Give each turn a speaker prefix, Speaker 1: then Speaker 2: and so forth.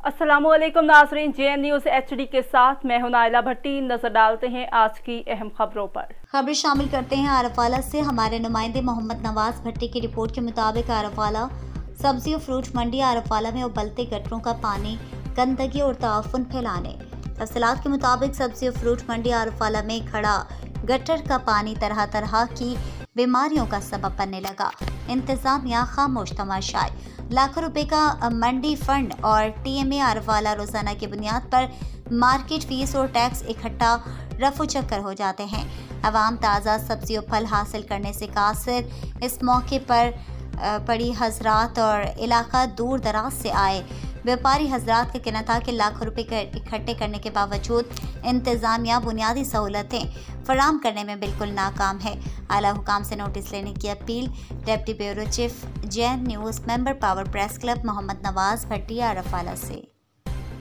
Speaker 1: अस्सलामुअलैकुम नाज़रीन, JN news HD के साथ मैं हूं नाइला भट्टी। नजर डालते हैं आज की अहम खबरों पर।
Speaker 2: खबरें शामिल करते हैं आरफवाला से। हमारे नुमाइंदे मोहम्मद नवाज भट्टी की रिपोर्ट के मुताबिक आरफवाला सब्जी और फ्रूट मंडी आरफवाला में उबलते गटरों का पानी गंदगी और ताफुन फैलाने। तफसीलात के मुताबिक सब्जी और फ्रूट मंडी आरफवाला में खड़ा गटर का पानी तरह तरह की बीमारियों का सबब बनने लगा। इंतजामिया खामोश तमाशाई। लाखों रुपए का मंडी फंड और TMA आरफवाला रोजाना की बुनियाद पर मार्केट फीस और टैक्स इकट्ठा रफू चक्कर हो जाते हैं। अवाम ताज़ा सब्जी और फल हासिल करने से कासिर। इस मौके पर बड़ी हजरात और इलाका दूर दराज से आए व्यापारी हजरात का कहना था कि लाखों रुपए इकट्ठे करने के बावजूद इंतजामिया बुनियादी सहूलतें फराम करने में बिल्कुल नाकाम है। आला हुकाम से नोटिस लेने की अपील। Deputy bureau chief JN news member power press club Mohammad Nawaz Bhatti Arifwala से।